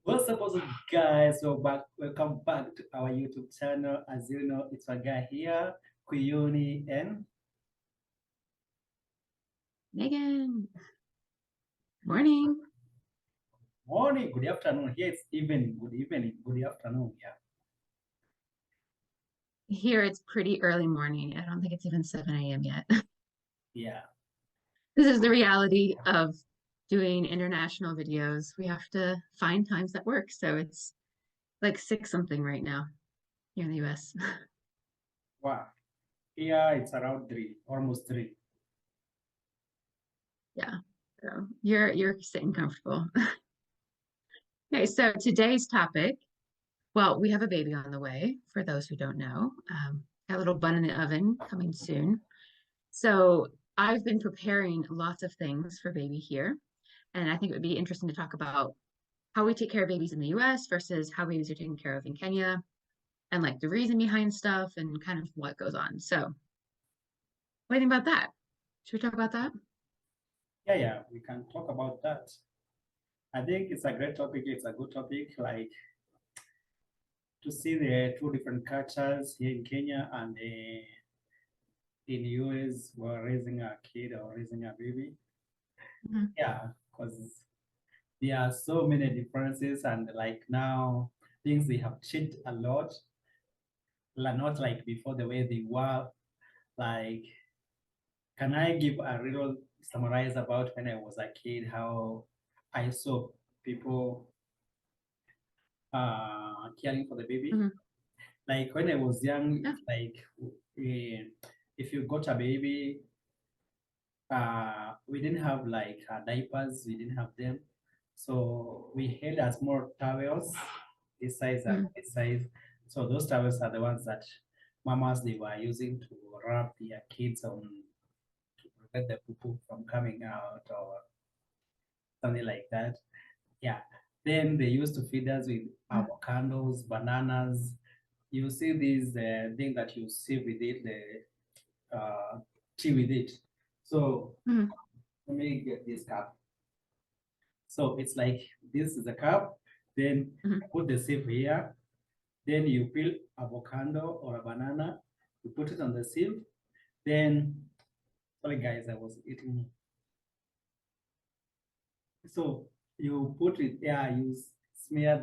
What's up, guys? Welcome back to our YouTube channel. As you know, it's a guy here, Kuyuni, and Megan, morning. morning, good afternoon. Here it's evening, good afternoon. Yeah, Here it's pretty early morning. I don't think it's even 7 a.m. yet. yeah. This is the reality of doing international videos. We have to find times that work. So it's like 6 something right now here in the US. Wow. Here it's around three, almost three. Yeah. So you're sitting comfortable. Okay, so today's topic, well, we have a baby on the way, for those who don't know. Got a little bun in the oven coming soon. So I've been preparing lots of things for baby here. And I think it would be interesting to talk about how we take care of babies in the US versus how babies are taken care of in Kenya and like the reason behind stuff and kind of what goes on. So, what do you think about that? Should we talk about that? Yeah. We can talk about that. I think it's a great topic. It's a good topic, like to see the two different cultures here in Kenya and in US. We're raising a kid or raising a baby. Mhm. Yeah, because there are so many differences, and like now things they have changed a lot, not like before the way they were. Like, can I give a real summarize about when I was a kid, how I saw people caring for the baby? Mhm. Like when I was young, Yeah. it's like if you got a baby, we didn't have like diapers, we didn't have them. So we had a small towels, this size and Mhm. this size. So those towels are the ones that mamas they were using to wrap their kids on to prevent the poo from coming out or something like that. Yeah. Then they used to feed us with Mhm. avocados, bananas. You see these thing that you see with it, the tea with it. So Mhm. let me get this cup. So it's like this is a cup, then Mhm. put the sieve here, then you peel avocado or a banana, you put it on the sieve, then sorry guys, I was eating. So you put it there, you smear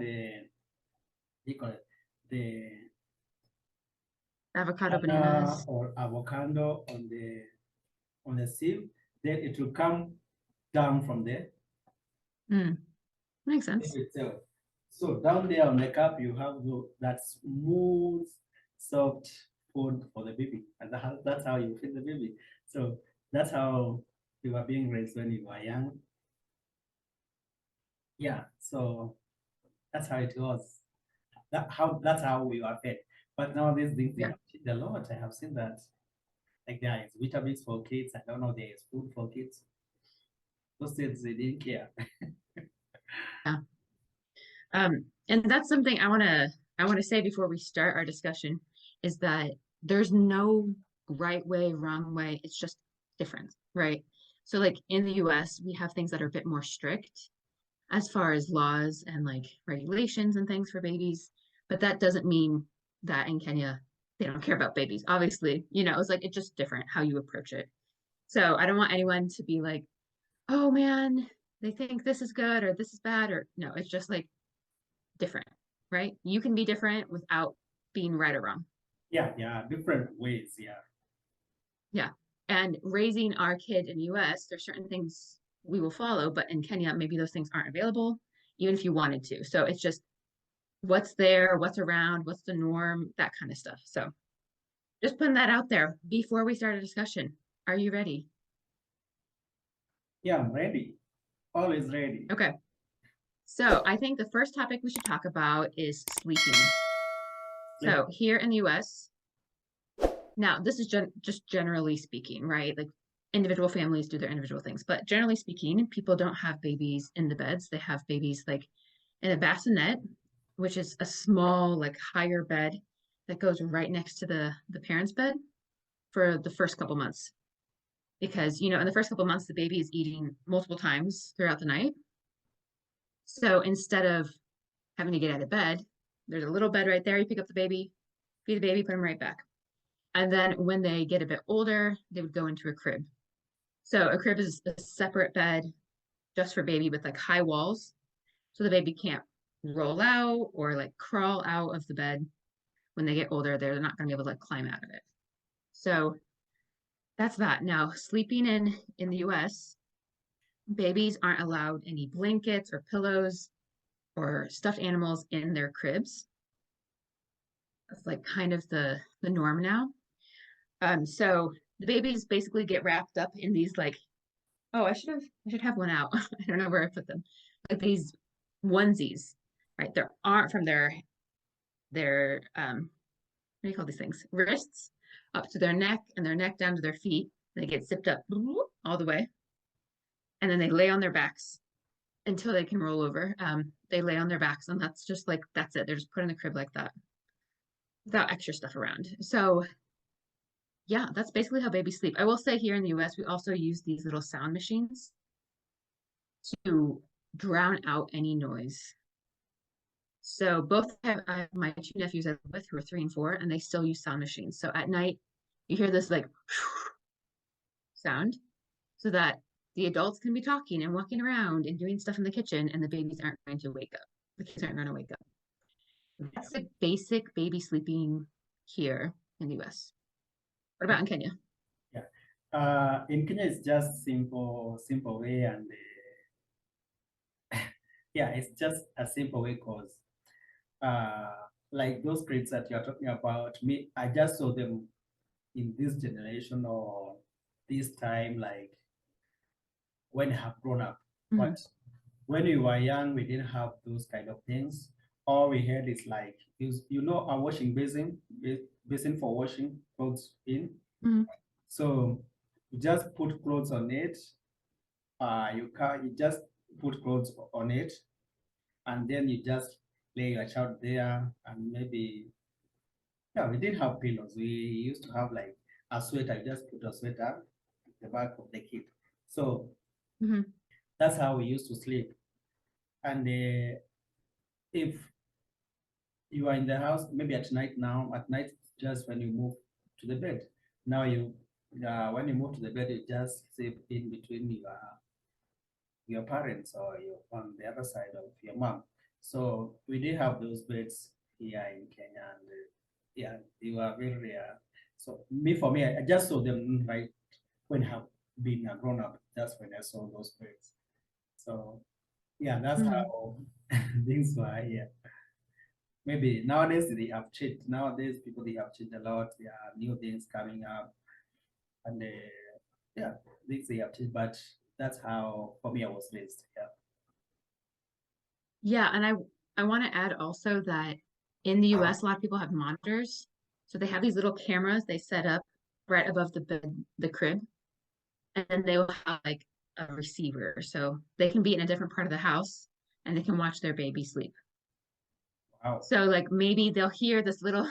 you call it, the Avocado banana bananas. or avocado on the sieve, then it will come down from there Mm. Makes sense. itself. So down there on the cup, you have that smooth, soft food for the baby, and that's how you feed the baby. So that's how you were being raised when you were young. Yeah. So that's how it was. That's how we were fed. But now these things they Yeah. have changed a lot. I have seen that. Like there is vitamins for kids. I don't know there is food for kids. Those kids they didn't care. Yeah. And that's something I want to say before we start our discussion is that there's no right way, wrong way. It's just different, right? So like in the US, we have things that are a bit more strict as far as laws and like regulations and things for babies, but that doesn't mean that in Kenya they don't care about babies. Obviously, it's like it's just different how you approach it. So I don't want anyone to be like, "Oh man, they think this is good or this is bad," or no, it's just like different, right? You can be different without being right or wrong. Yeah, different ways. Yeah, Yeah. And raising our kid in the US, there's certain things we will follow, but in Kenya, maybe those things aren't available, even if you wanted to. So it's just what's there, what's around, what's the norm, that kind of stuff. So just putting that out there before we start a discussion. Are you ready? yeah. I'm ready. Always ready. Okay. So I think the first topic we should talk about is sleeping. Sleep. So here in the US, now this is just generally speaking, right? Like individual families do their individual things, but generally speaking, people don't have babies in the beds. They have babies like in a bassinet, which is a small, like higher bed that goes right next to the parents' bed for the first couple months. Because, in the first couple months, the baby is eating multiple times throughout the night. So instead of having to get out of bed. There's a little bed right there. You pick up the baby, feed the baby, put them right back. And then when they get a bit older, they would go into a crib. So a crib is a separate bed just for baby with like high walls. So the baby can't roll out or like crawl out of the bed. When they get older, they're not going to be able to like climb out of it. So that's that. Now, sleeping in the US, babies aren't allowed any blankets or pillows or stuffed animals in their cribs. That's like kind of the norm now. So the babies basically get wrapped up in these like, oh, I should have one out. I don't know where I put them. Like these onesies, right? They aren't from their what do you call these things? Wrists up to their neck and their neck down to their feet. They get zipped up all the way. And then they lay on their backs until they can roll over. They lay on their backs, and that's just like, that's it. They're just put in the crib like that without extra stuff around. So yeah, that's basically how babies sleep. I will say here in the US, we also use these little sound machines to drown out any noise. So both have my two nephews I live with who are 3 and 4, and they still use sound machines. So at night, you hear this like sound so that the adults can be talking and walking around and doing stuff in the kitchen, and the babies aren't going to wake up. The kids aren't going to wake up. That's like basic baby sleeping here in the US. What about in Kenya? Yeah. In Kenya, it's just simple way, and yeah, it's just a simple way because like those traits that you're talking about, me, I just saw them in this generation or this time, like when I have grown up. Mhm. But when we were young, we didn't have those kind of things. All we had is like, a washing basin for washing clothes in. Mhm. So you just put clothes on it. You just put clothes on it, and then you just lay your child there, and maybe, yeah, we didn't have pillows. We used to have like a sweater. You just put a sweater at the back of the kid. So Mhm. that's how we used to sleep. And if you are in the house, maybe at night now, at night, just when you move to the bed. Now when you move to the bed, you just sleep in between your parents or on the other side of your mom. So we did have those beds here in Kenya, and yeah, they were very rare. So for me, I just saw them right when I have been a grown up. That's when I saw those beds. So yeah, that's Mhm. how things were here. Maybe nowadays they have changed. Nowadays people they have changed a lot. There are new things coming up, and yeah, things they have changed. But that's how for me I was raised. Yeah. Yeah, and I want to add also that in the US, a lot of people have monitors. So they have these little cameras they set up right above the bed, the crib, and then they will have like a receiver. So they can be in a different part of the house and they can watch their baby sleep. Wow. So like maybe they'll hear this little,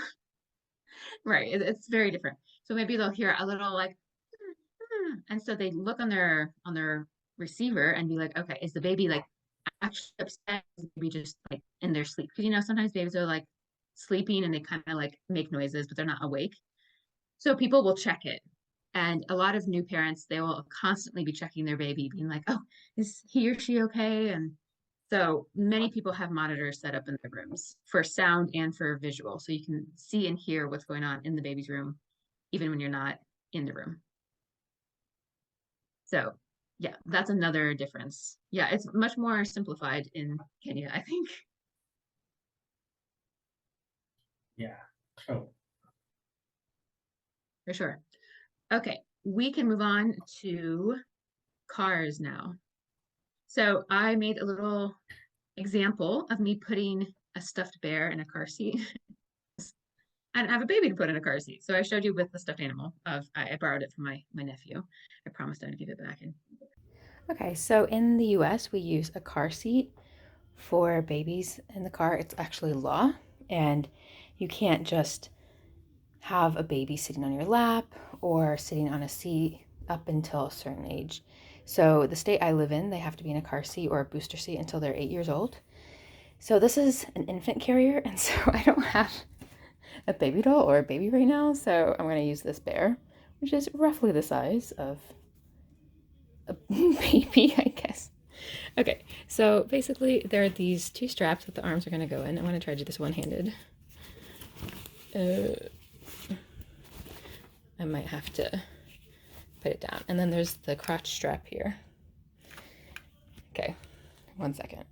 right, it's very different. So maybe they'll hear a little like, and so they look on their receiver and be like, okay, is the baby like actually upset? Is the baby just like in their sleep? Because sometimes babies are like sleeping and they kind of like make noises, but they're not awake. So people will check it. And a lot of new parents, they will constantly be checking their baby, being like, oh, is he or she okay? And so many people have monitors set up in their rooms for sound and for visual. So you can see and hear what's going on in the baby's room, even when you're not in the room. So yeah, that's another difference. Yeah, it's much more simplified in Kenya, I think, Yeah. True. for sure. Okay, we can move on to cars now. So I made a little example of me putting a stuffed bear in a car seat and I have a baby to put in a car seat. So I showed you with the stuffed animal of I borrowed it from my nephew. I promised I'd give it back. And Okay, so in the US, we use a car seat for babies in the car. It's actually law, and you can't just have a baby sitting on your lap or sitting on a seat up until a certain age. So the state I live in, they have to be in a car seat or a booster seat until they're 8 years old. So this is an infant carrier, and so I don't have a baby doll or a baby right now, so I'm going to use this bear, which is roughly the size of a baby, I guess. Okay, so basically there are these two straps that the arms are going to go in. I'm going to try to do this one-handed. I might have to put it down. And then there's the crotch strap here. Okay, 1 second.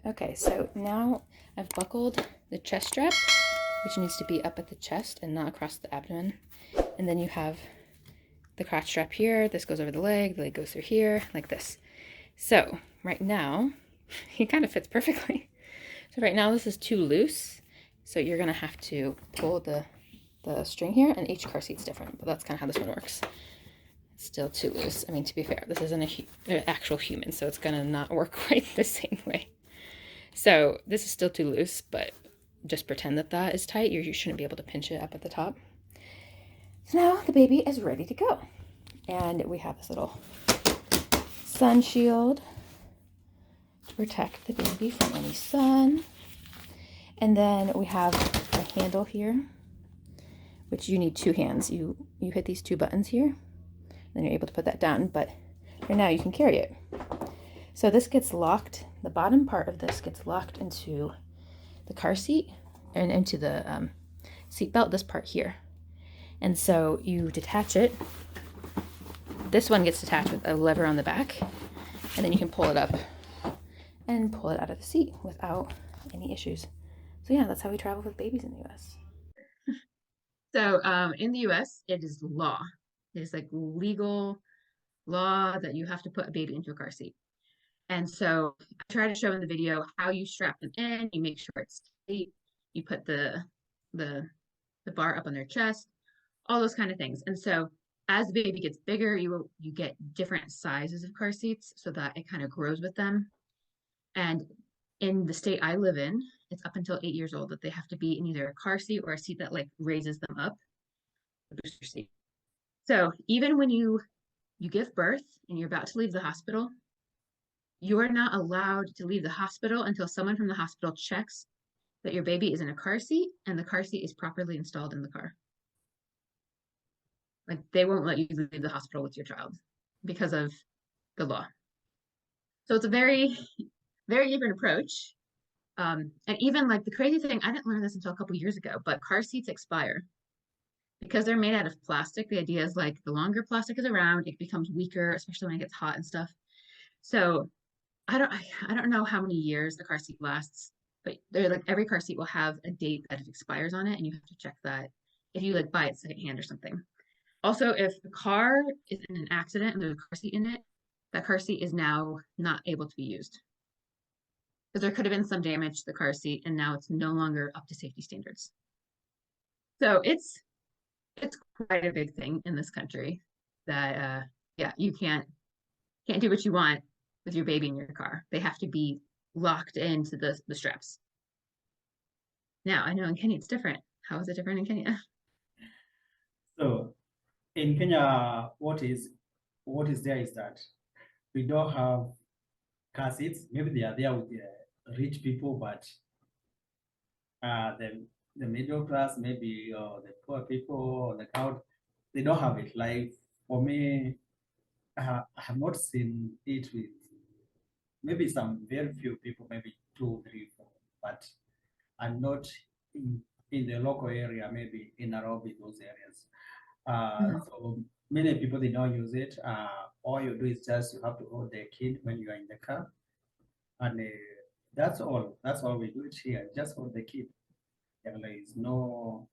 Okay, so now I've buckled the chest strap, which needs to be up at the chest and not across the abdomen. And then you have the crotch strap here. This goes over the leg goes through here, like this. So right now, it kind of fits perfectly. So right now this is too loose. So you're gonna have to pull the string here, and each car seat's different, but that's kind of how this one works. It's still too loose. I mean, to be fair, this isn't an actual human, so it's gonna not work quite the same way. So this is still too loose, but just pretend that that is tight. You shouldn't be able to pinch it up at the top. So now the baby is ready to go. And we have this little sun shield to protect the baby from any sun. And then we have a handle here, which you need 2 hands. You hit these 2 buttons here, then you're able to put that down, but for now you can carry it. So this gets locked, the bottom part of this gets locked into the car seat and into the seat belt, this part here. And so you detach it. This one gets detached with a lever on the back, and then you can pull it up and pull it out of the seat without any issues. So yeah, that's how we travel with babies in the US. So in the US, it is law. It is like legal law that you have to put a baby into a car seat. And so I try to show in the video how you strap them in. You make sure it's tight. You put the bar up on their chest, all those kind of things. And so as the baby gets bigger, you get different sizes of car seats so that it kind of grows with them. And in the state I live in, it's up until 8 years old that they have to be in either a car seat or a seat that like raises them up, a booster seat. So even when you give birth and you're about to leave the hospital, you are not allowed to leave the hospital until someone from the hospital checks that your baby is in a car seat and the car seat is properly installed in the car. Like they won't let you leave the hospital with your child because of the law. So it's a very, very different approach. And even like the crazy thing, I didn't learn this until a couple years ago, but car seats expire because they're made out of plastic. The idea is like the longer plastic is around, it becomes weaker, especially when it gets hot and stuff. So I don't know how many years the car seat lasts, but they're like every car seat will have a date that it expires on it, and you have to check that if you like buy it secondhand or something. Also, if the car is in an accident and there's a car seat in it, that car seat is now not able to be used. Because there could have been some damage to the car seat and now it's no longer up to safety standards. So it's quite a big thing in this country that yeah, you can't do what you want with your baby in your car. They have to be locked into the straps. Now, I know in Kenya it's different. How is it different in Kenya? So in Kenya, what is there is that we don't have car seats. Maybe they are there with the rich people, but the middle class, maybe, or the poor people, or the crowd, they don't have it. Like for me, I have not seen it with maybe some very few people, maybe 2, 3, 4, but I'm not in the local area, maybe in Nairobi, those areas. So many people, they don't use it. All you do is just you have to hold the kid when you are in the car, and that's all we do it here, just hold the kid. There is no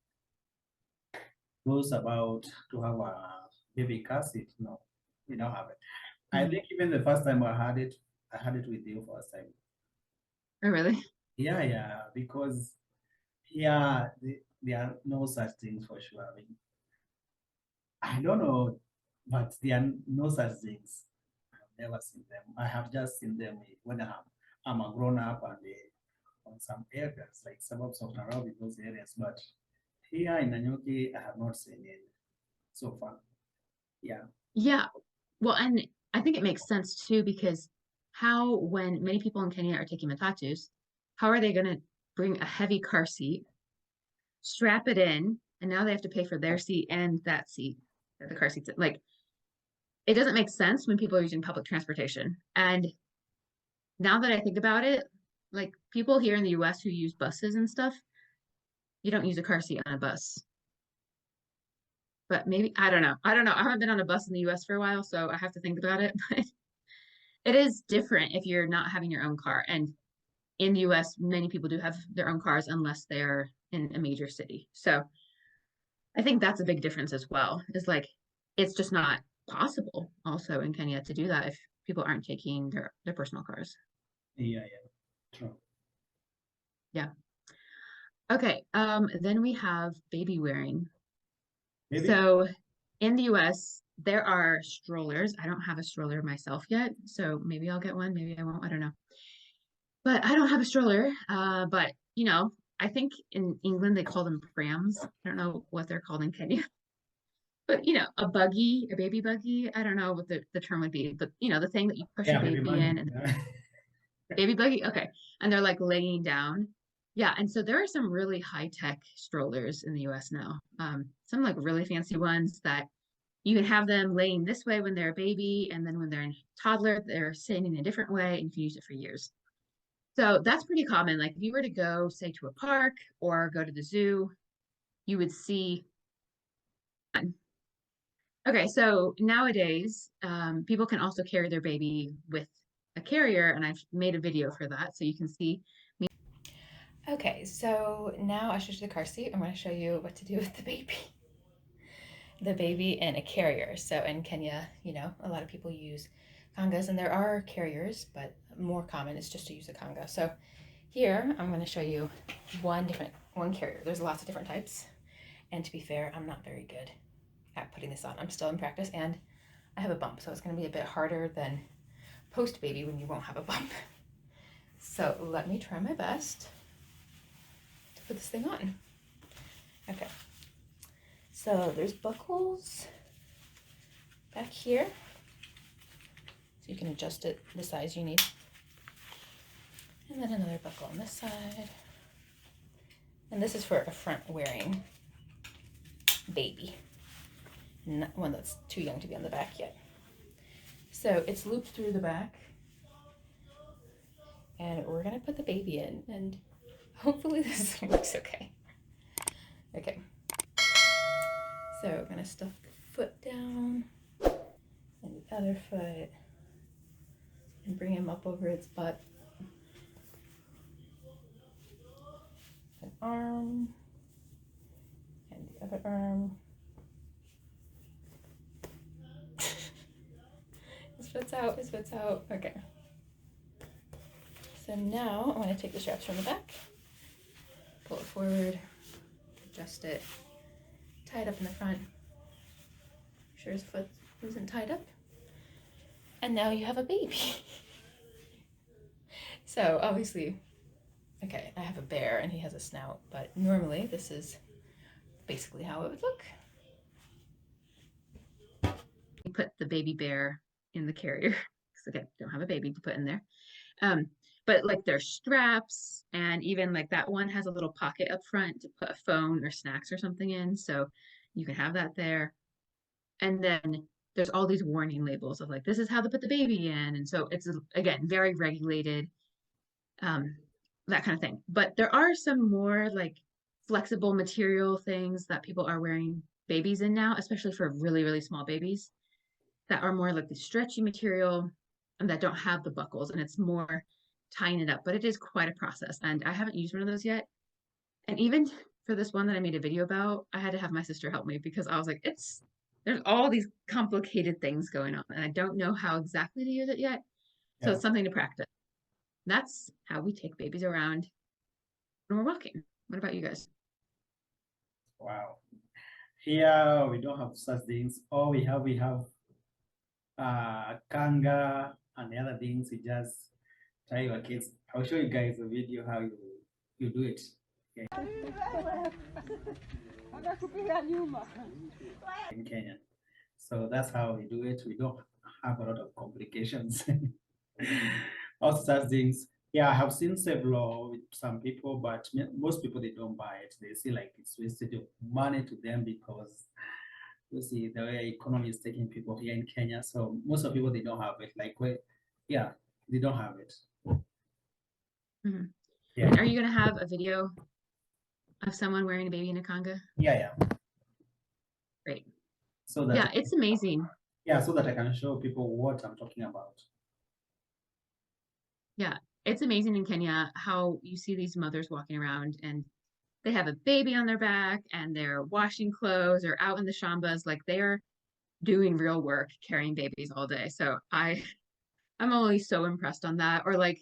rules about to have a baby car seat. No, we don't have it. I think even the first time I had it with you first time. Oh, really? Yeah, because here there are no such things for sure. I mean, I don't know, but there are no such things. I've never seen them. I have just seen them when I'm a grown up and on some areas like suburbs of Nairobi, those areas. But here in Nanyuki, I have not seen it so far. Yeah. Yeah. Well, and I think it makes sense too, because how, when many people in Kenya are taking matatus, how are they going to bring a heavy car seat, strap it in, and now they have to pay for their seat and that seat, the car seats. Like, it doesn't make sense when people are using public transportation. And now that I think about it, like people here in the US who use buses and stuff, you don't use a car seat on a bus. But maybe, I don't know. I don't know. I haven't been on a bus in the US for a while, so I have to think about it. But it is different if you're not having your own car. And in the US, many people do have their own cars unless they're in a major city. So I think that's a big difference as well. Is like it's just not possible also in Kenya to do that if people aren't taking their personal cars. Yeah, true. Yeah. Okay. Then we have baby wearing. Maybe. So in the US, there are strollers. I don't have a stroller myself yet, so maybe I'll get one, maybe I won't, I don't know. But I don't have a stroller. But you know, I think in England they call them prams. I don't know what they're called in Kenya. But you know, a buggy, a baby buggy, I don't know what the term would be, but you know, the thing that you push Yeah, your maybe baby mine. in and Yeah. baby buggy, okay. And they're like laying down. Yeah, and so there are some really high-tech strollers in the US now. Some like really fancy ones that you can have them laying this way when they're a baby, and then when they're a toddler, they're sitting in a different way, and you can use it for years. So that's pretty common. Like if you were to go, say, to a park or go to the zoo, you would see. Okay, so nowadays, people can also carry their baby with a carrier, and I've made a video for that, so you can see. Okay, so now I showed you the car seat. I'm going to show you what to do with the baby. The baby in a carrier. So in Kenya, you know, a lot of people use kangas, and there are carriers, but more common is just to use a kanga. So here I'm going to show you one carrier. There's lots of different types, and to be fair, I'm not very good at putting this on. I'm still in practice, and I have a bump, so it's going to be a bit harder than post baby when you won't have a bump. So let me try my best to put this thing on. Okay. So there's buckles back here, so you can adjust it the size you need. And then another buckle on this side. And this is for a front wearing baby, not one that's too young to be on the back yet. So it's looped through the back, and we're gonna put the baby in, and hopefully this works okay. Okay. So we're gonna stuff the foot down and the other foot and bring him up over its butt. An arm and the other arm. His foot's out, his foot's out. Okay. So now I'm gonna take the straps from the back, pull it forward, adjust it, tie it up in the front. Make sure his foot isn't tied up. And now you have a baby. So obviously, okay, I have a bear and he has a snout, but normally this is basically how it would look. You put the baby bear in the carrier. Okay, don't have a baby to put in there. But like there's straps, and even like that one has a little pocket up front to put a phone or snacks or something in. So you can have that there. And then there's all these warning labels of like, this is how to put the baby in. And so it's, again, very regulated, that kind of thing. But there are some more like flexible material things that people are wearing babies in now, especially for really, really small babies, that are more like the stretchy material and that don't have the buckles, and it's more tying it up. But it is quite a process, and I haven't used one of those yet. And even for this one that I made a video about, I had to have my sister help me because I was like, there's all these complicated things going on, and I don't know how exactly to use it yet. So it's something to practice. That's how we take babies around when we're walking. What about you guys? Wow. Here we don't have such things. All we have kanga and the other things. We just tie your kids. I'll show you guys a video how you do it. Okay. In Kenya. So that's how we do it. We don't have a lot of complications. Also such things. Yeah, I have seen several with some people, but most people they don't buy it. They see like it's wasted of money to them because you see the way economy is taking people here in Kenya. So most of people they don't have it. Like yeah, they don't have it. Mhm. Yeah, And are you gonna have a video of someone wearing a baby in a conga? yeah. Great. So that Yeah, it's amazing. yeah, so that I can show people what I'm talking about. Yeah, it's amazing in Kenya how you see these mothers walking around and they have a baby on their back and they're washing clothes or out in the shambas, like they are doing real work carrying babies all day. So I'm always so impressed on that. Or like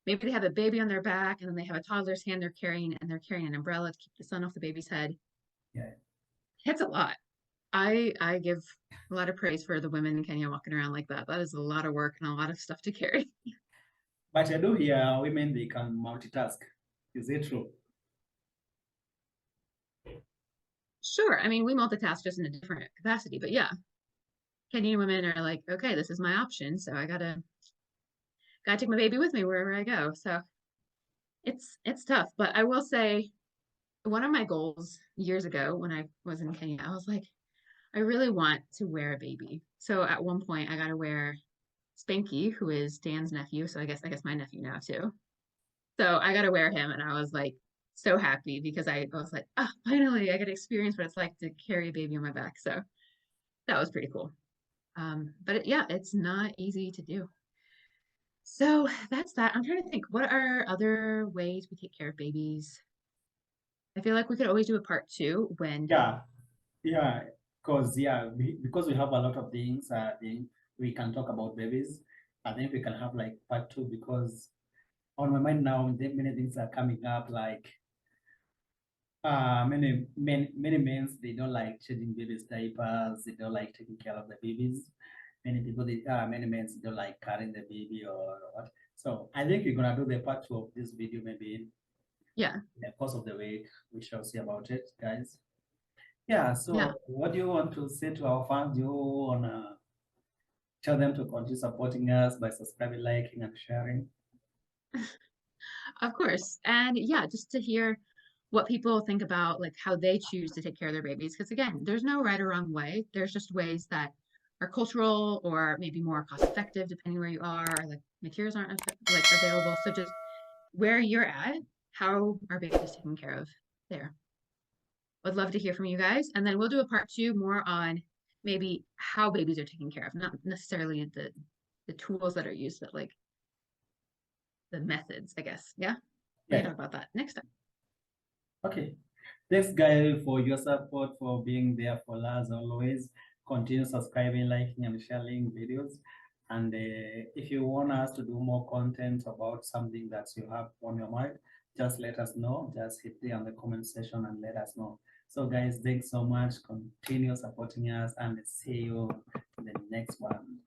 maybe they have a baby on their back and then they have a toddler's hand they're carrying and they're carrying an umbrella to keep the sun off the baby's head. Yeah. It's a lot. I give a lot of praise for the women in Kenya walking around like that. That is a lot of work and a lot of stuff to carry. But I do hear women they can multitask. Is it true? Sure. I mean, we multitask just in a different capacity, but yeah, Kenyan women are like, okay, this is my option, so I gotta take my baby with me wherever I go. So it's tough, but I will say one of my goals years ago when I was in Kenya, I was like, I really want to wear a baby. So at one point, I got to wear Spanky, who is Dan's nephew. So I guess my nephew now too. So I got to wear him, and I was like so happy because I was like, oh, finally, I get to experience what it's like to carry a baby on my back. So that was pretty cool. But yeah, it's not easy to do. So that's that. I'm trying to think, what are other ways we take care of babies? I feel like we could always do a part two when, Yeah, yeah. Because yeah, because we have a lot of things. We can talk about babies. I think we can have like part two because on my mind now, many things are coming up. Like many men they don't like changing babies' diapers. They don't like taking care of the babies. Many men don't like carrying the baby or what. So I think we're gonna do the part two of this video maybe yeah, in the course of the week. We shall see about it, guys. Yeah. yeah. So what do you want to say to our fans? Do you wanna tell them to continue supporting us by subscribing, liking, and sharing? Of course. And yeah, just to hear what people think about like how they choose to take care of their babies. Because again, there's no right or wrong way. There's just ways that are cultural or maybe more cost effective depending where you are, or like materials aren't like available. So just where you're at, how are babies taken care of there? Would love to hear from you guys. And then we'll do a part two more on maybe how babies are taken care of, not necessarily the tools that are used, but like the methods, I guess. Yeah. We can Yeah. talk about that next time. Okay. Thanks, guys, for your support, for being there for us always. Continue subscribing, liking, and sharing videos. And if you want us to do more content about something that you have on your mind, just let us know. Just hit there on the comment section and let us know. So, guys, thanks so much. Continue supporting us and see you in the next one.